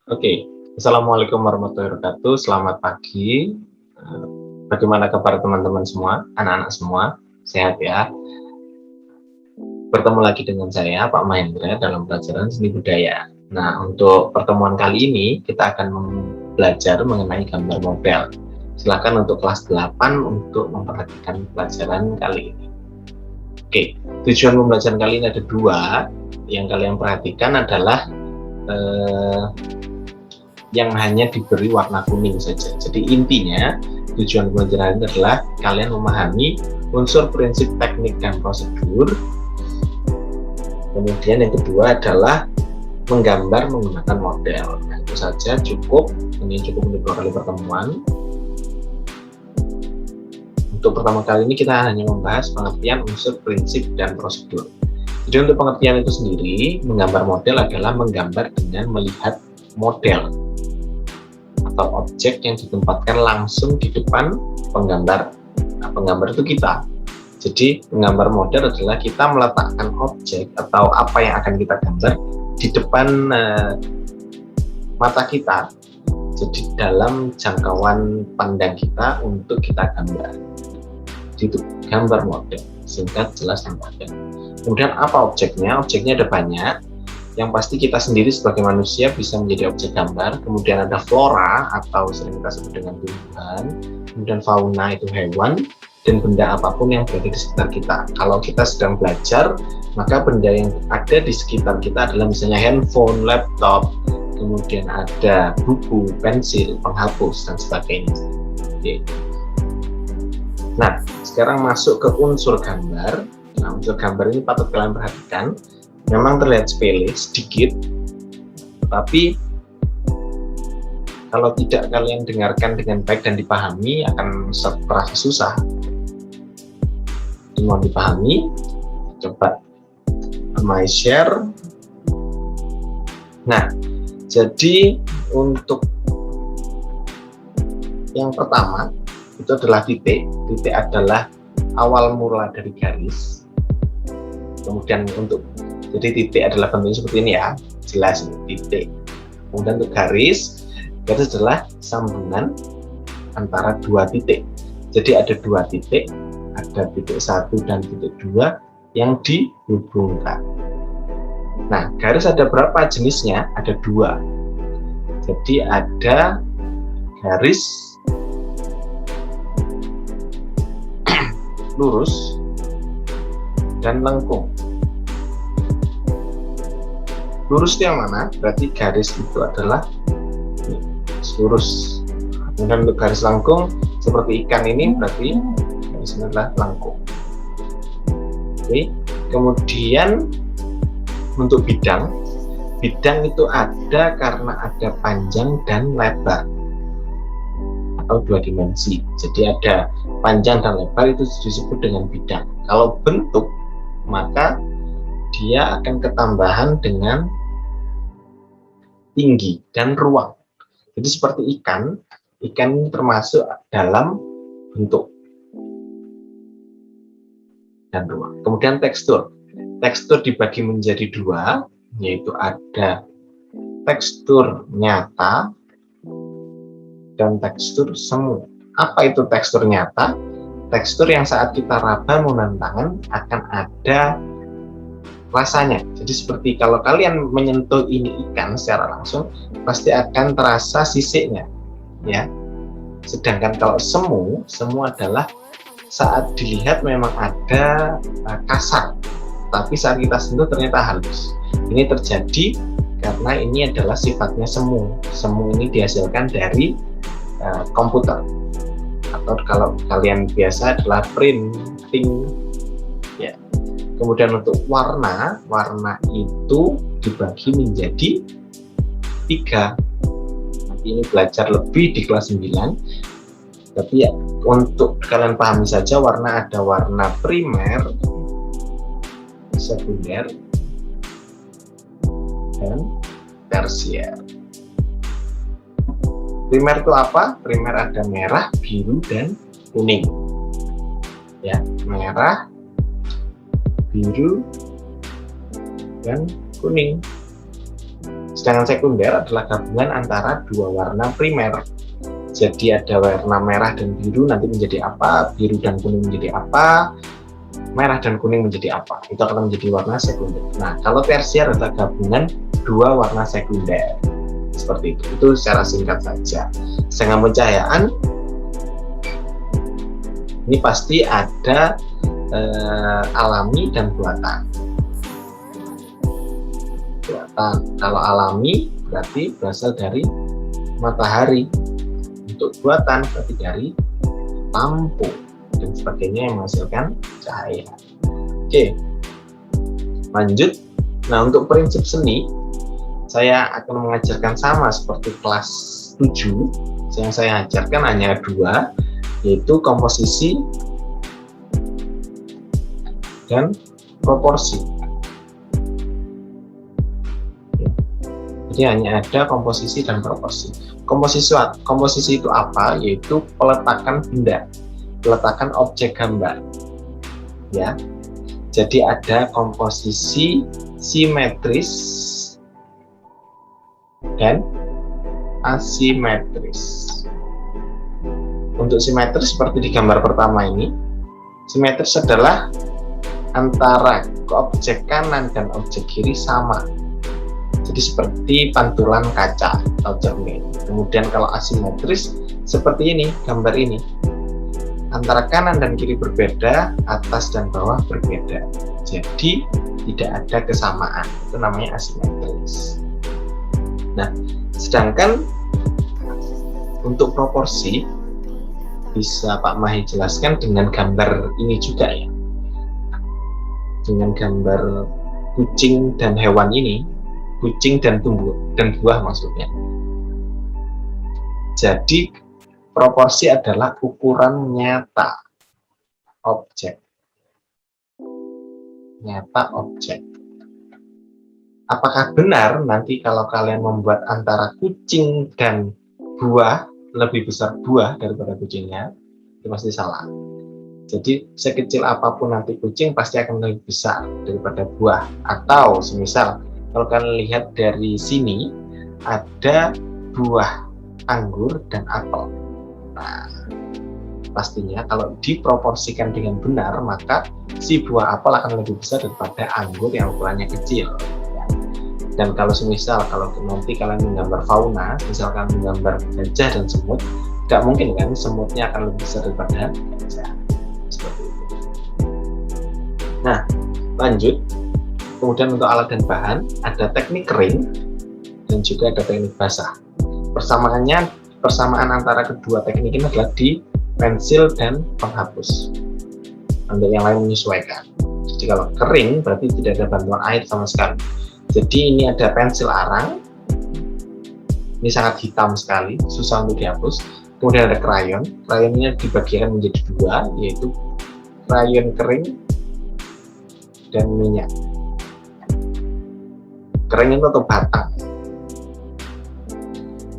Oke, Assalamualaikum warahmatullahi wabarakatuh. Selamat pagi. Eh, Bagaimana kabar teman-teman semua, anak-anak semua? Sehat ya? Bertemu lagi dengan saya, Pak Mahendra, dalam pelajaran seni budaya. Nah, untuk pertemuan kali ini, kita akan belajar mengenai gambar model. Silakan untuk kelas 8 untuk memperhatikan pelajaran kali ini. Oke, tujuan pembelajaran kali ini ada dua. Yang kalian perhatikan adalah yang hanya diberi warna kuning saja. Jadi intinya tujuan pembelajaran ini adalah kalian memahami unsur prinsip teknik dan prosedur. Kemudian yang kedua adalah menggambar menggunakan model. Nah, itu saja cukup. Ini cukup untuk 2 kali pertemuan. Untuk pertama kali ini kita hanya membahas pengertian unsur prinsip dan prosedur. Jadi untuk pengertian itu sendiri, menggambar model adalah menggambar dengan melihat model atau objek yang ditempatkan langsung di depan penggambar. Nah, penggambar itu kita. Jadi menggambar model adalah kita meletakkan objek atau apa yang akan kita gambar di depan mata kita. Jadi dalam jangkauan pandang kita untuk kita gambar. Itu gambar model, singkat, jelas, dan padat. Kemudian apa objeknya? Objeknya ada banyak. Yang pasti kita sendiri sebagai manusia bisa menjadi objek gambar. Kemudian ada flora atau sering kita sebut dengan tumbuhan. Kemudian fauna itu hewan dan benda apapun yang berada di sekitar kita. Kalau kita sedang belajar, maka benda yang ada di sekitar kita adalah misalnya handphone, laptop, kemudian ada buku, pensil, penghapus, dan sebagainya. Oke. Nah, sekarang masuk ke unsur gambar. Nah, unsur gambar ini patut kalian perhatikan. Memang terlihat sepele sedikit, tetapi kalau tidak kalian dengarkan dengan baik dan dipahami akan terasa susah. Ini mau dipahami, coba my share. Nah, jadi untuk yang pertama itu adalah titik. Titik adalah awal mula dari garis. Kemudian jadi titik adalah bentuknya seperti ini ya, jelas ini titik. Kemudian untuk garis adalah sambungan antara dua titik. Jadi ada dua titik, ada titik 1 dan titik 2 yang dihubungkan. Nah, garis ada berapa jenisnya? Ada 2. Jadi ada garis lurus dan lengkung. Lurus itu yang mana? Berarti garis itu adalah lurus. Kemudian untuk garis lengkung seperti ikan ini berarti garis ini adalah lengkung. Oke. Kemudian untuk bidang itu ada karena ada panjang dan lebar atau 2 dimensi. Jadi ada panjang dan lebar itu disebut dengan bidang. Kalau bentuk maka dia akan ketambahan dengan tinggi dan ruang. Jadi seperti ikan ini termasuk dalam bentuk dan ruang. Kemudian tekstur dibagi menjadi 2, yaitu ada tekstur nyata dan tekstur semu. Apa itu tekstur nyata? Tekstur yang saat kita raba menggunakan tangan akan ada rasanya. Jadi seperti kalau kalian menyentuh ini ikan secara langsung pasti akan terasa sisiknya ya. Sedangkan kalau semu adalah saat dilihat memang ada kasar, tapi saat kita sentuh ternyata halus. Ini terjadi karena ini adalah sifatnya semu. Semu ini dihasilkan dari komputer atau kalau kalian biasa adalah printing ya. Kemudian untuk warna itu dibagi menjadi 3. Nanti ini belajar lebih di kelas 9. Tapi ya untuk kalian pahami saja, warna ada warna primer, sekunder, dan tersier. Primer itu apa? Primer ada merah, biru, dan kuning. Ya, merah, biru, dan kuning. Sedangkan sekunder adalah gabungan antara dua warna primer. Jadi ada warna merah dan biru nanti menjadi apa, biru dan kuning menjadi apa, merah dan kuning menjadi apa. Itu akan menjadi warna sekunder. Nah, kalau tersier adalah gabungan dua warna sekunder. Seperti itu. Itu secara singkat saja. Sedangkan pencahayaan ini pasti ada alami dan buatan. Kalau alami berarti berasal dari matahari, untuk buatan berarti dari lampu dan sebagainya yang menghasilkan cahaya. Oke, lanjut. Nah, untuk prinsip seni saya akan mengajarkan sama seperti kelas 7. Yang saya ajarkan hanya 2, yaitu komposisi dan proporsi. Jadi hanya ada komposisi dan proporsi. Komposisi itu apa? Yaitu peletakan benda, peletakan objek gambar. Ya. Jadi ada komposisi simetris dan asimetris. Untuk simetris seperti di gambar pertama ini, simetris adalah antara objek kanan dan objek kiri sama. Jadi seperti pantulan kaca atau cermin. Kemudian kalau asimetris seperti ini, gambar ini. Antara kanan dan kiri berbeda, atas dan bawah berbeda. Jadi tidak ada kesamaan. Itu namanya asimetris. Nah, sedangkan untuk proporsi bisa Pak Mahi jelaskan dengan gambar ini juga ya. Dengan gambar kucing dan hewan ini, kucing dan buah maksudnya. Jadi proporsi adalah ukuran nyata objek. Nyata objek. Apakah benar nanti kalau kalian membuat antara kucing dan buah, lebih besar buah daripada kucingnya? Itu pasti salah. Jadi sekecil apapun nanti kucing pasti akan lebih besar daripada buah. Atau semisal kalau kalian lihat dari sini ada buah anggur dan apel. Nah, pastinya kalau diproporsikan dengan benar maka si buah apel akan lebih besar daripada anggur yang ukurannya kecil. Dan kalau semisal kalau nanti kalian menggambar fauna, misalkan menggambar gajah dan semut, nggak mungkin kan semutnya akan lebih besar daripada gajah. Seperti itu. Nah, lanjut. Kemudian untuk alat dan bahan ada teknik kering dan juga ada teknik basah. Persamaan antara kedua teknik ini adalah di pensil dan penghapus. Untuk yang lain menyesuaikan. Jadi kalau kering berarti tidak ada bantuan air sama sekali. Jadi ini ada pensil arang. Ini sangat hitam sekali, susah untuk dihapus. Kemudian ada krayon. Krayonnya dibagikan menjadi 2, yaitu krayon kering dan minyak. Kering itu atau batang.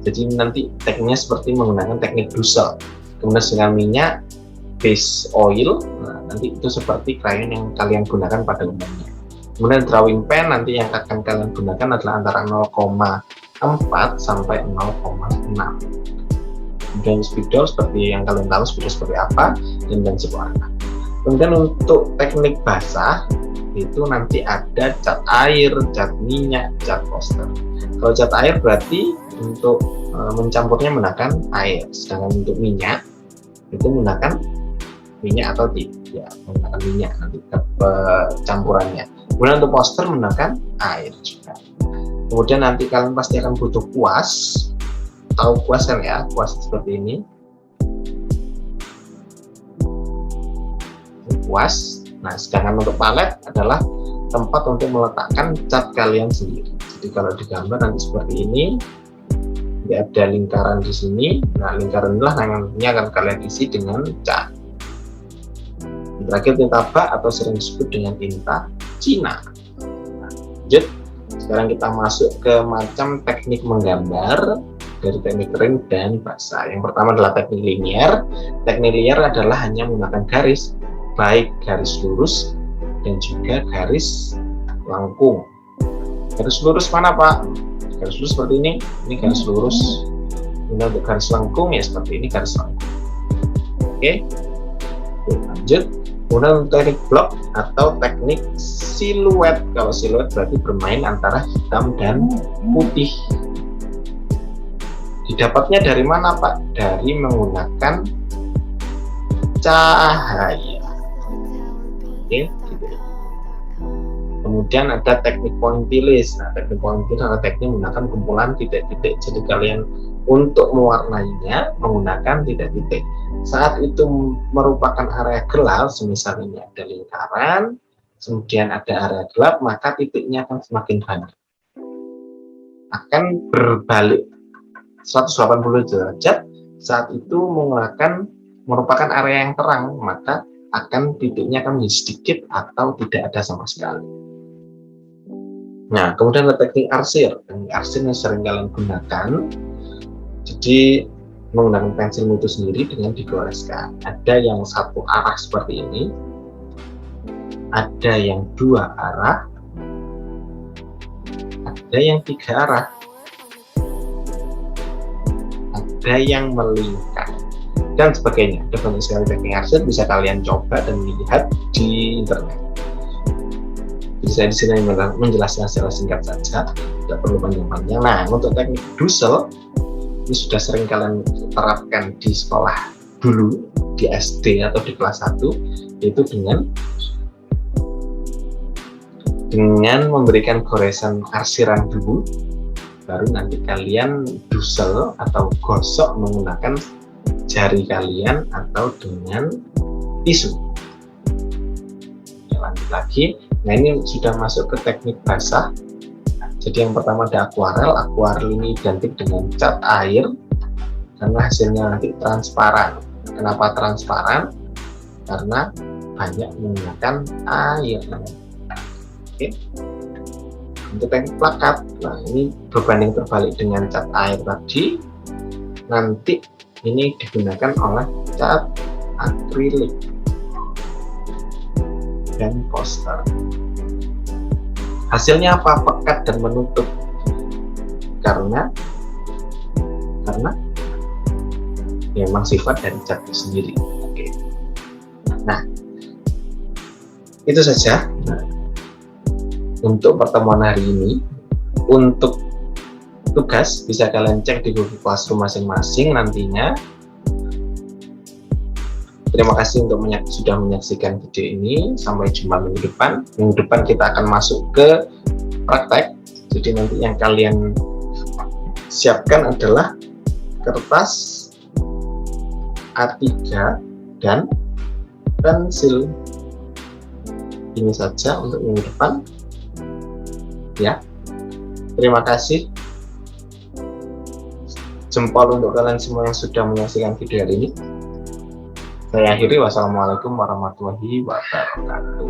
Jadi nanti tekniknya seperti menggunakan teknik dusel. Kemudian dengan minyak base oil, nah, nanti itu seperti krayon yang kalian gunakan pada umumnya. Kemudian drawing pen nanti yang akan kalian gunakan adalah antara 0,4 sampai 0,6. Kemudian spidol seperti yang kalian tahu spidol seperti apa, dan pensil warna. Kemudian untuk teknik basah itu nanti ada cat air, cat minyak, cat poster. Kalau cat air berarti untuk mencampurnya menggunakan air, sedangkan untuk minyak itu menggunakan minyak atau tidak, menggunakan minyak nanti campurannya. Kemudian untuk poster menggunakan air juga. Kemudian nanti kalian pasti akan butuh kuas, tahu kuas kan ya, kuas seperti ini. Kuas. Nah, sedangkan untuk palet adalah tempat untuk meletakkan cat kalian sendiri. Jadi kalau digambar nanti seperti ini, ada lingkaran di sini. Nah, lingkaran inilah nantinya akan kalian isi dengan cat. Terakhir tinta bak atau sering disebut dengan tinta Cina. Nah, lanjut. Sekarang kita masuk ke macam teknik menggambar dari teknik kering dan basah. Yang pertama adalah teknik linear. Teknik linear adalah hanya menggunakan garis, baik garis lurus dan juga garis lengkung. Garis lurus mana Pak? Garis lurus seperti ini garis lurus. Kemudian untuk garis lengkung ya seperti ini garis lengkung. Oke, lanjut. Kemudian untuk teknik blok atau teknik siluet. Kalau siluet berarti bermain antara hitam dan putih. Didapatnya dari mana, Pak? Dari menggunakan cahaya. Oke, gitu. Kemudian ada teknik pointillist. Nah, teknik pointillist adalah teknik menggunakan kumpulan titik-titik. Jadi kalian untuk mewarnainya menggunakan titik-titik. Saat itu merupakan area gelap, semisal ini ada lingkaran, kemudian ada area gelap, maka titiknya akan semakin banyak. Akan berbalik 180 derajat. Saat itu merupakan area yang terang, maka titiknya akan menjadi sedikit atau tidak ada sama sekali. Nah, kemudian ada teknik arsir. Teknik arsir yang sering kalian gunakan. Jadi menggunakan pensil itu sendiri dengan digoreskan. Ada yang satu arah seperti ini, ada yang dua arah, ada yang tiga arah, ada yang melingkar, dan sebagainya. Ada banyak sekali teknik arsir, bisa kalian coba dan lihat di internet. Jadi saya di sini menjelaskan secara singkat saja, tidak perlu panjang-panjang. Nah, untuk teknik Dussel ini sudah sering kalian terapkan di sekolah dulu, di SD atau di kelas 1, yaitu dengan memberikan goresan arsiran dulu, baru nanti kalian Dussel atau gosok menggunakan jari kalian atau dengan tisu. Ya, lanjut lagi. Nah, ini sudah masuk ke teknik basah. Jadi yang pertama ada akuarel. Akuarel ini identik dengan cat air karena hasilnya nanti transparan. Kenapa transparan? Karena banyak menggunakan air. Oke. Untuk teknik plakat, nah ini berbanding terbalik dengan cat air tadi. Nanti ini digunakan oleh cat akrilik dan poster. Hasilnya apa? Pekat dan menutup. Karena memang sifat dari cat itu sendiri. Oke. Nah, itu saja. Nah, untuk pertemuan hari ini. Untuk tugas bisa kalian cek di Google Classroom masing-masing nantinya. Terima kasih untuk sudah menyaksikan video ini. Sampai jumpa minggu depan. Minggu depan kita akan masuk ke praktek. Jadi nanti yang kalian siapkan adalah kertas A3 dan pensil. Ini saja untuk minggu depan. Ya. Terima kasih. Jempol untuk kalian semua yang sudah menyaksikan video hari ini. Saya akhiri, wassalamualaikum warahmatullahi wabarakatuh.